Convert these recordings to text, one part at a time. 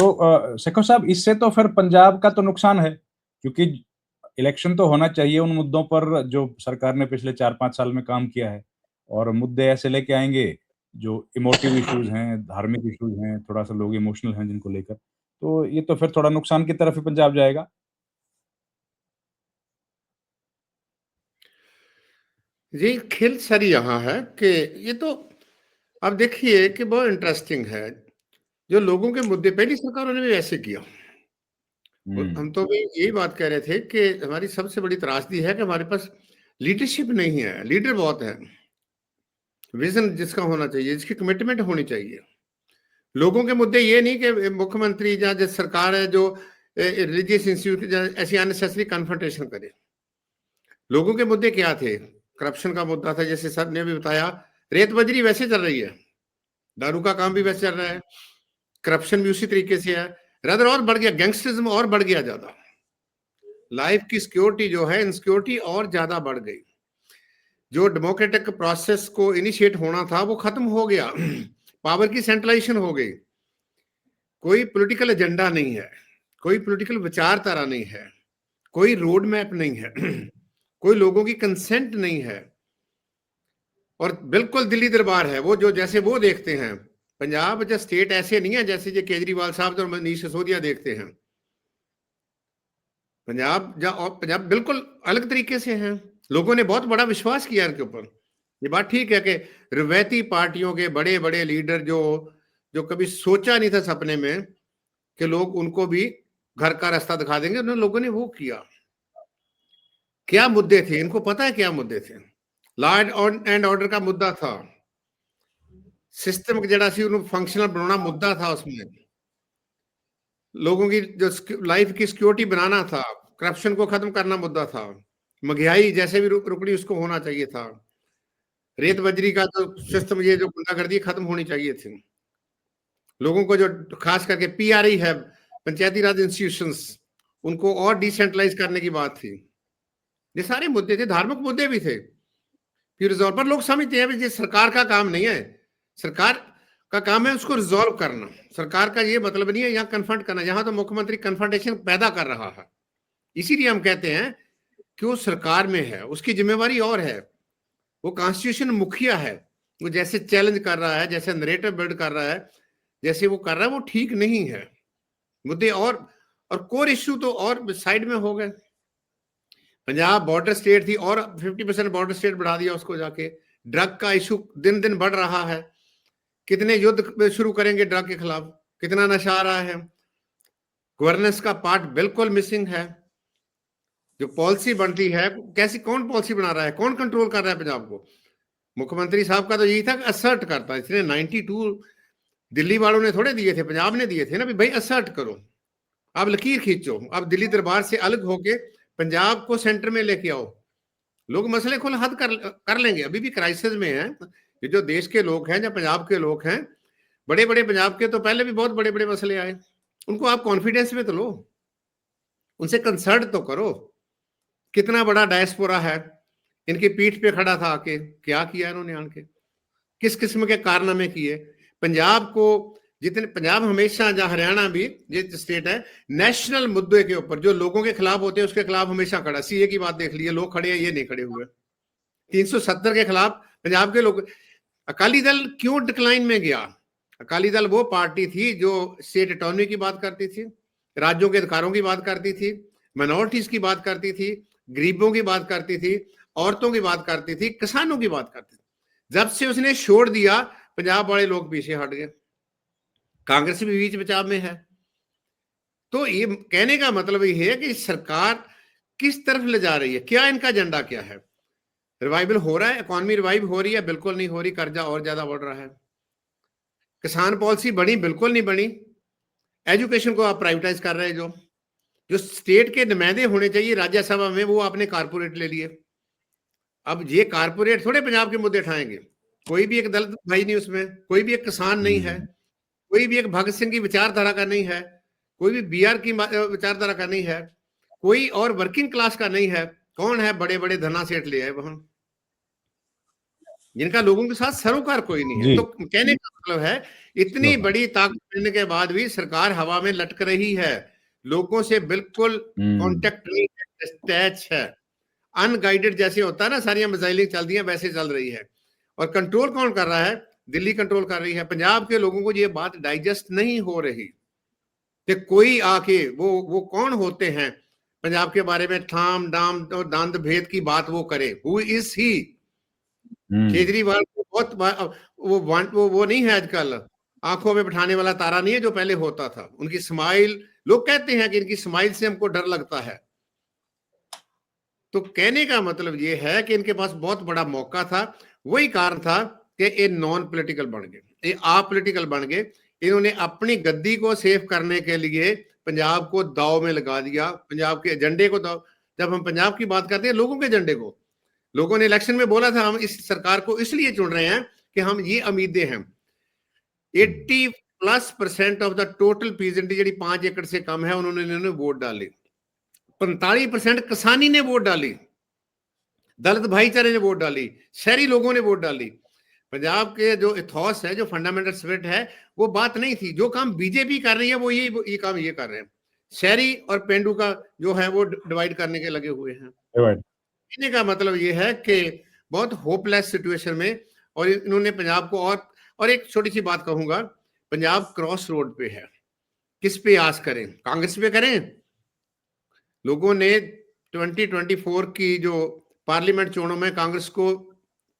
तो शेखर साहब, इससे तो फिर पंजाब का तो नुकसान है, क्योंकि इलेक्शन तो होना चाहिए उन मुद्दों पर जो सरकार ने पिछले 4-5 साल में काम किया है, और मुद्दे ऐसे लेके आएँगे जो इमोटिव इश्यूज़ हैं, धार्मिक इश्यूज़ हैं, थोड़ा-सा लोग इमोशनल हैं जिनको लेकर, तो ये तो फिर थोड़ा नुकसान की तरफ ही पंजाब जाएगा। जी, खेल सर यहाँ है कि ये तो आप देखिए कि बहुत इंटरेस्टिंग है। जो लोगों के मुद्दे पहली सरकारों ने भी ऐसे किया। और हुँ, हम तो भी यही बात कह रहे थे कि हमारी सबसे बड़ी त्रासदी है कि हमारे पास लीडरशिप नहीं है, लीडर बहुत है। विज़न जिसका होना चाहिए, जिसकी कमिटमेंट होनी चाहिए। लोगों के मुद्दे ये नहीं कि मुख्यमंत्री या जो सरकार है जो रिलीजियस इंस्टीट्यूट ऐसी अननेसेसरी कन्फ्रंटेशन करे। लोगों के मुद्दे क्या थे? करप्शन का मुद्दा था, जैसे सर ने भी बताया। रेत बजरी वैसे चल रही है, दारू का काम भी वैसे चल रहा है, करप्शन भी उसी तरीके से है, रदर और बढ़ गया, गैंगस्टरिज्म और बढ़ गया ज्यादा, लाइफ की सिक्योरिटी जो है, इनसिक्योरिटी और ज्यादा बढ़ गई। जो डेमोक्रेटिक प्रोसेस को इनिशिएट होना था वो खत्म हो गया। पावर की सेंट्रलाइजेशन हो गई। कोई पॉलिटिकल एजेंडा नहीं है, कोई पॉलिटिकल विचारधारा नहीं है, कोई रोड मैप नहीं है, कोई लोगों की कंसेंट नहीं है, और बिल्कुल दिल्ली दरबार है। वो जो जैसे वो देखते हैं पंजाब जो स्टेट ऐसे नहीं है जैसे जो केजरीवाल साहब और मनीष सिसोदिया देखते हैं। पंजाब बिल्कुल अलग तरीके से है। लोगों ने बहुत बड़ा विश्वास किया इनके ऊपर। ये बात ठीक है कि रवायती पार्टियों के बड़े बड़े लीडर जो जो कभी सोचा नहीं था सपने में कि लोग उनको भी घर का रास्ता दिखा देंगे, उन लोगों ने वो किया। क्या मुद्दे थे इनको पता है? क्या मुद्दे थे? लॉ एंड ऑर्डर का मुद्दा था, सिस्टम जड़ा सी उन्होंने फंक्शनल बनाना मुद्दा था, उसमें लोगों की जो लाइफ की सिक्योरिटी बनाना था, करप्शन को खत्म करना मुद्दा था, महंगाई जैसे भी रुकनी उसको होना चाहिए था, रेत बजरी का जो सिस्टम ये जो गुंडागर्दी खत्म होनी चाहिए थी, लोगों को जो खास करके पीआरई है, पंचायती राज इंस्टीट्यूशंस, उनको और डिसेंट्रलाइज करने की बात थी। ये सारे मुद्दे थे, धार्मिक मुद्दे भी थे। फिर रिजॉल्व पर लोग समझते हैं ये सरकार का काम नहीं है। सरकार का काम है उसको रिजॉल्व करना। सरकार का ये मतलब नहीं है यहाँ कन्फ्रंट करना। यहाँ तो मुख्यमंत्री कन्फ्रंटेशन पैदा कर रहा है। इसीलिए हम कहते हैं कि वो सरकार में है, उसकी जिम्मेवारी और है। वो कॉन्स्टिट्यूशन मुखिया है। वो जैसे चैलेंज कर रहा है, जैसे नरेटिव बिल्ड कर रहा है, जैसे वो कर रहा है, वो ठीक नहीं है। मुद्दे और कोर इश्यू तो और साइड में हो गए। पंजाब बॉर्डर स्टेट थी और 50% बॉर्डर स्टेट बढ़ा दिया उसको जाके। ड्रग का इशू दिन दिन बढ़ रहा है। कितने युद्ध शुरू करेंगे ड्रग के खिलाफ? कितना नशा आ रहा है? गवर्नेंस का पार्ट बिल्कुल मिसिंग है। जो पॉलिसी बनती है, कैसी कौन पॉलिसी बना रहा है, कौन कंट्रोल कर रहा है पंजाब को? मुख्यमंत्री साहब का तो यही था कि असर्ट करता है। इसने 92 दिल्ली वालों ने थोड़े दिए थे, पंजाब ने दिए थे ना, भाई असर्ट करो, आप लकीर खींचो, आप दिल्ली दरबार से अलग होके पंजाब को सेंटर में लेके आओ। लोग मसले खुल हद कर लेंगे। अभी भी क्राइसिस में है। ये जो देश के लोग हैं, जो पंजाब के लोग हैं, बड़े बड़े पंजाब के, तो पहले भी बहुत बड़े बड़े मसले आए। उनको आप कॉन्फिडेंस में तो लो, उनसे कंसल्ट तो करो। कितना बड़ा डायस्पोरा है, इनकी पीठ पे खड़ा था आके, क्या किया इन्होंने आके, किस किस्म के कारनामे किए। पंजाब को जितने, पंजाब हमेशा, जहां हरियाणा भी ये स्टेट है, नेशनल मुद्दे के ऊपर जो लोगों के खिलाफ होते हैं उसके खिलाफ हमेशा खड़ा। सीए की बात देख लीजिए, लोग खड़े हैं, ये नहीं खड़े हुए। 370 के खिलाफ पंजाब के लोग। अकाली दल क्यों डिक्लाइन में गया? अकाली दल वो पार्टी थी जो स्टेट अटॉर्नी की बात करती थी, राज्यों के अधिकारों की बात करती थी, माइनॉरिटीज की बात करती थी, गरीबों की बात करती थी, औरतों की बात करती थी, किसानों की बात करती थी। जब से उसने छोड़ दिया, पंजाब वाले लोग पीछे हट गए। कांग्रेस भी बीच बचाव में है। तो ये कहने का मतलब ये है कि सरकार किस तरफ ले जा रही है, क्या इनका एजेंडा क्या है? रिवाइवल हो रहा है, इकोनॉमी रिवाइव हो रही है? बिल्कुल नहीं हो रही, कर्जा और ज्यादा बढ़ रहा है। किसान पॉलिसी बनी? बिल्कुल नहीं बनी। एजुकेशन को आप प्राइवेटाइज कर रहे हैं। जो जो स्टेट के नुमाइंदे होने चाहिए राज्यसभा में, वो आपने कारपोरेट ले लिए। अब ये कारपोरेट थोड़े पंजाब के मुद्दे उठाएंगे। कोई भी एक दलित भाई नहीं उसमें, कोई भी एक किसान नहीं है, कोई भी एक भगत सिंह की विचारधारा का नहीं है, कोई भी बीआर की विचारधारा का नहीं है, कोई और वर्किंग क्लास का नहीं है। कौन है? बड़े बड़े धना सेठ ले आए वहां। जिनका लोगों के साथ सरोकार कोई नहीं है। जी। तो कहने का मतलब है इतनी बड़ी ताकत मिलने के बाद भी सरकार हवा में लटक रही है, लोगों से बिल्कुल कांटेक्ट नहीं है, डिटैच है, अनगाइडेड जैसे होता है ना, सारी मिसाइलें चल हैं वैसे चल रही है। और कंट्रोल कौन कर रहा है? दिल्ली कंट्रोल कर रही है। पंजाब के लोगों को ये बात डाइजेस्ट नहीं हो रही कि कोई आके वो कौन होते हैं पंजाब के बारे में ठाम डाम और दांत भेद की बात वो करे। Who is he? केजरीवाल को बहुत वो नहीं है आजकल आंखों में बिठाने वाला तारा नहीं है जो पहले होता था। उनकी स्माइल, लोग कहते हैं कि इनकी स्माइल से हमको डर लगता है। तो कहने का मतलब ये है कि इनके पास बहुत बड़ा मौका था। वही कारण था कि ये नॉन पॉलिटिकल बन गए, ये अपॉलिटिकल बन गए। इन्होंने अपनी गद्दी को सेव करने के लिए पंजाब को दाव में लगा दिया, पंजाब के एजेंडे को दाव। जब हम पंजाब की बात करते हैं, लोगों के एजेंडे को, लोगों ने इलेक्शन में बोला था हम इस सरकार को इसलिए चुन रहे हैं कि हम ये उम्मीदें हैं। 80+% ऑफ द टोटल पीजेंटी जी 5 एकड़ से कम है, उन्होंने वोट डाले। 45% किसानी ने वोट डाली, दलित भाईचारे ने वोट डाली, शहरी लोगों ने वोट डाली। पंजाब के जो इथॉस है, जो फंडामेंटल स्पिरिट है, वो बात नहीं थी। जो काम बीजेपी कर रही है वो ये काम ये कर रहे हैं। शहरी और पेंडू का जो है वो डिवाइड करने के लगे हुए हैं। कहने का मतलब ये है कि बहुत होपलेस सिचुएशन में, और इन्होंने पंजाब को और एक छोटी सी बात कहूंगा, पंजाब क्रॉस रोड पे है। किस पे आस करें? कांग्रेस पे करें? लोगों ने 2024 की जो पार्लियामेंट चुनाव में कांग्रेस को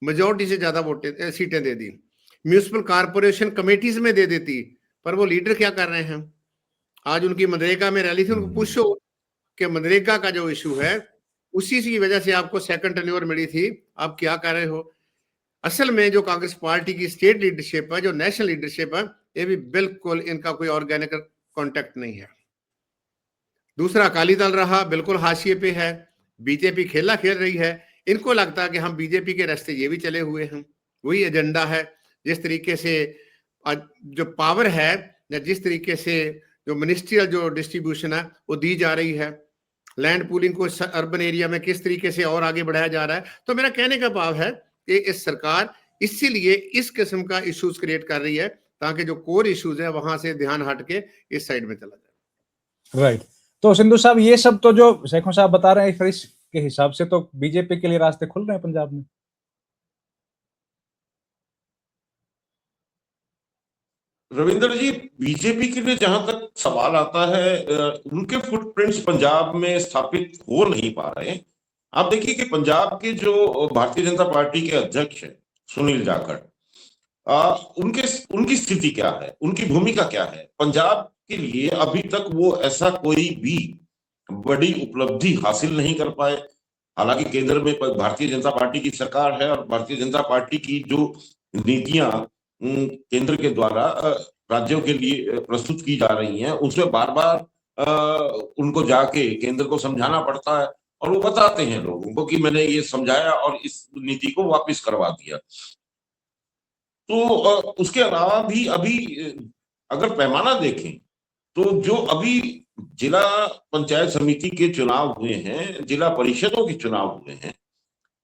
मेजॉरिटी से ज्यादा सीटें दे दी, म्यूनिसिपल कारपोरेशन कमेटीज में दे देती, पर वो लीडर क्या कर रहे हैं? आज उनकी मनरेगा में रैली थी, उनको पूछो कि मनरेगा का जो इशू है उसी की वजह से आपको सेकंड टेन्योर मिली थी, आप क्या कर रहे हो? असल में जो कांग्रेस पार्टी की स्टेट लीडरशिप है, जो नेशनल लीडरशिप है, ये भी बिल्कुल इनका कोई ऑर्गेनिक कॉन्टेक्ट नहीं है। दूसरा अकाली दल रहा, बिल्कुल हाशिए पे है। बीजेपी खेला खेल रही है। इनको लगता है कि हम बीजेपी के रास्ते ये भी चले हुए हैं, वही एजेंडा है। जिस तरीके से जो पावर है या जिस तरीके से जो मिनिस्ट्रियल जो डिस्ट्रीब्यूशन है वो दी जा रही है, लैंड पूलिंग को अर्बन एरिया में किस तरीके से और आगे बढ़ाया जा रहा है। तो मेरा कहने का भाव है कि इस सरकार इसीलिए इस किस्म का इश्यूज क्रिएट कर रही है ताकि जो कोर इश्यूज है वहां से ध्यान हट के इस साइड में चला जाए। राइट। तो सिंधु साहब, ये सब तो जो शेखों साहब बता रहे हैं, इसके हिसाब से तो बीजेपी के लिए रास्ते खुल रहे हैं पंजाब में। रविंद्र जी, बीजेपी के लिए जहां तक सवाल आता है, उनके फुटप्रिंट्स पंजाब में स्थापित हो नहीं पा रहे हैं। आप देखिए कि पंजाब के जो भारतीय जनता पार्टी के अध्यक्ष हैं सुनील जाखड़, उनकी स्थिति क्या है, उनकी भूमिका क्या है? पंजाब के लिए अभी तक वो ऐसा कोई भी बड़ी उपलब्धि हासिल नहीं कर पाए। हालांकि केंद्र में भारतीय जनता पार्टी की सरकार है और भारतीय जनता पार्टी की जो नीतियां केंद्र के द्वारा राज्यों के लिए प्रस्तुत की जा रही हैं, उसमें बार बार उनको जाके केंद्र को समझाना पड़ता है और वो बताते हैं लोगों को कि मैंने ये समझाया और इस नीति को वापस करवा दिया। तो उसके अलावा भी अभी अगर पैमाना देखें तो जो अभी जिला पंचायत समिति के चुनाव हुए हैं, जिला परिषदों के चुनाव हुए हैं,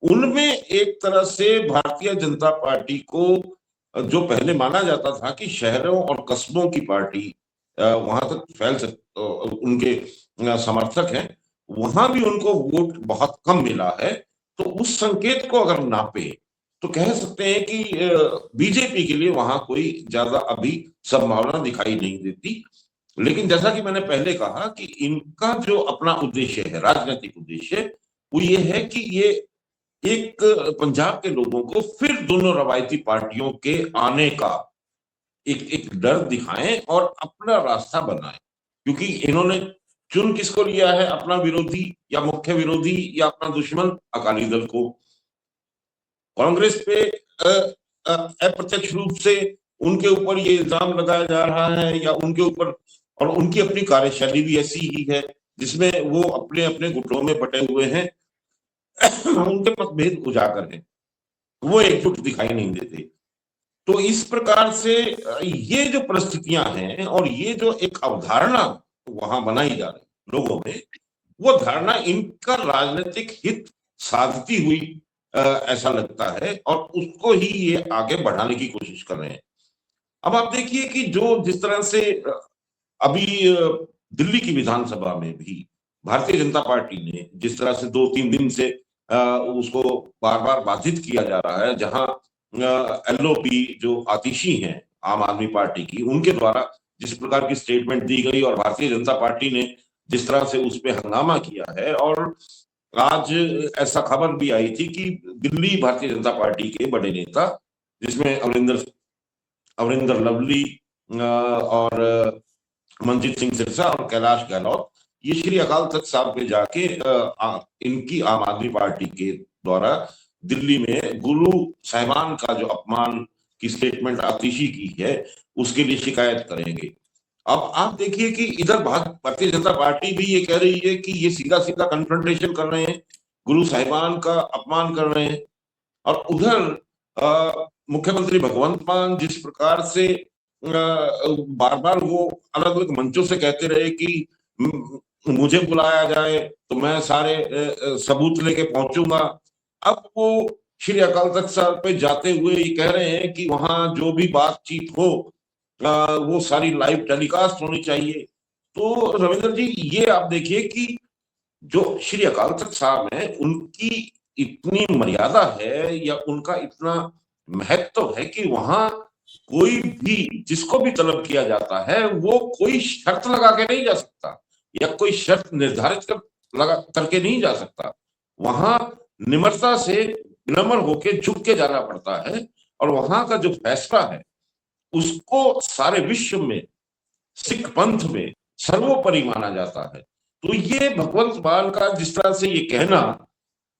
उनमें एक तरह से भारतीय जनता पार्टी को, जो पहले माना जाता था कि शहरों और कस्बों की पार्टी वहां तक फैल उनके समर्थक हैं, वहां भी उनको वोट बहुत कम मिला है। तो उस संकेत को अगर नापे तो कह सकते हैं कि बीजेपी के लिए वहां कोई ज्यादा अभी संभावना दिखाई नहीं देती। लेकिन जैसा कि मैंने पहले कहा कि इनका जो अपना उद्देश्य है, राजनीतिक उद्देश्य, वो ये है कि ये एक पंजाब के लोगों को फिर दोनों रवायती पार्टियों के आने का एक डर दिखाएं और अपना रास्ता बनाएं। क्योंकि इन्होंने चुन किसको लिया है? अपना विरोधी या मुख्य विरोधी या अपना दुश्मन अकाली दल को। कांग्रेस पे अप्रत्यक्ष रूप से उनके ऊपर ये इल्जाम लगाया जा रहा है या उनके ऊपर, और उनकी अपनी कार्यशैली भी ऐसी ही है जिसमें वो अपने अपने गुटों में बटे हुए हैं। उनके मतभेद उजागर हैं, वो एकजुट दिखाई नहीं देते। तो इस प्रकार से ये जो परिस्थितियां हैं और ये जो एक अवधारणा वहां बनाई जा रही लोगों में, वो धारणा इनका राजनीतिक हित साधती हुई ऐसा लगता है, और उसको ही ये आगे बढ़ाने की कोशिश कर रहे हैं। अब आप देखिए कि जो जिस तरह से अभी दिल्ली की विधानसभा में भी भारतीय जनता पार्टी ने जिस तरह से 2-3 दिन से उसको बार-बार बाधित किया जा रहा है, जहां एलओपी जो आतिशी हैं आम आदमी पार्टी की, उनके द्वारा जिस प्रकार की स्टेटमेंट दी गई और भारतीय जनता पार्टी ने जिस तरह से उस पे हंगामा किया है, और आज ऐसा खबर भी आई थी कि दिल्ली भारतीय जनता पार्टी के बड़े नेता, जिसमें अमरिंदर लवली और मनजीत सिंह सिरसा और कैलाश गहलोत, ये श्री अकाल तख्त साहब पे जाके इनकी आम आदमी पार्टी के द्वारा दिल्ली में गुरु साहिबान का जो अपमान की स्टेटमेंट आतिशी की है, उसके लिए शिकायत करेंगे। अब आप देखिए कि इधर भारतीय जनता पार्टी भी ये कह रही है कि ये सीधा सीधा कन्फ्रंटेशन कर रहे हैं, गुरु साहिबान का अपमान कर रहे हैं, और उधर मुख्यमंत्री भगवंत मान जिस प्रकार से बार बार वो अलग अलग मंचों से कहते रहे कि मुझे बुलाया जाए तो मैं सारे सबूत लेके पहुंचूंगा, अब वो श्री अकाल तख्त साहब पे जाते हुए ये कह रहे हैं कि वहां जो भी बातचीत हो वो सारी लाइव टेलीकास्ट होनी चाहिए। तो रविंद्र जी, ये आप देखिए कि जो श्री अकाल तख्त साहब हैं, उनकी इतनी मर्यादा है या उनका इतना महत्व है कि वहां कोई भी जिसको भी तलब किया जाता है वो कोई शर्त लगा के नहीं जा सकता या कोई शर्त निर्धारित करके नहीं जा सकता। वहां निम्रता से विनम्र होके झुक के जाना पड़ता है, और वहां का जो फैसला है उसको सारे विश्व में सिख पंथ में सर्वोपरि माना जाता है। तो ये भगवंत मान का जिस तरह से ये कहना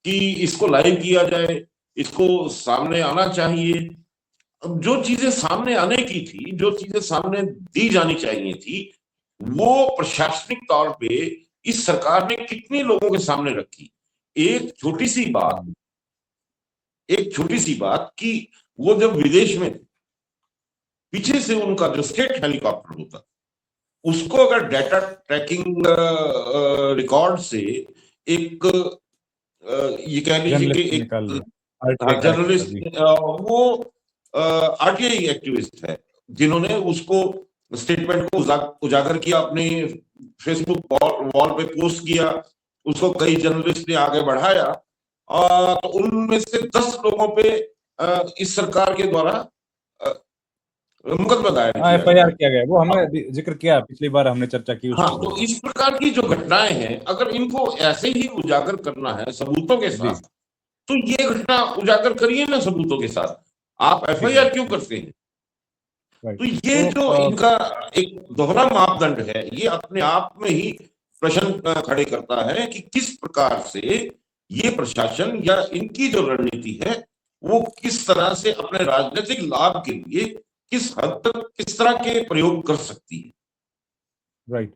कि इसको लाइव किया जाए, इसको सामने आना चाहिए, जो चीजें सामने आने की थी, जो चीजें सामने दी जानी चाहिए थी, वो प्रशासनिक तौर पे इस सरकार ने कितने लोगों के सामने रखी। एक छोटी सी बात कि वो जब विदेश में पीछे से उनका जो स्टेट हेलीकॉप्टर होता, उसको अगर डाटा ट्रैकिंग रिकॉर्ड से एक ये कह लीजिए कि एक जर्नलिस्ट, वो आरटीआई एक्टिविस्ट है, जिन्होंने उसको स्टेटमेंट को उजागर किया, अपने फेसबुक वॉल पे पोस्ट किया, उसको कई जर्नलिस्ट ने आगे बढ़ाया, तो उनमें से 10 लोगों पे इस सरकार के द्वारा मुकदमा दायर किया, एफआईआर किया गया। वो हमने जिक्र किया, पिछली बार हमने चर्चा की। हाँ, तो इस प्रकार की जो घटनाएं हैं, अगर इनको ऐसे ही उजागर करना है सबूतों के साथ, तो ये घटना उजागर करिए ना सबूतों के साथ, आप एफआईआर क्यों करते हैं? तो ये जो इनका एक दोहरा मापदंड है, ये अपने आप में ही प्रश्न खड़े करता है कि किस प्रकार से ये प्रशासन या इनकी जो रणनीति है वो किस तरह से अपने राजनीतिक लाभ के लिए किस हद तक किस तरह के प्रयोग कर सकती है। राइट।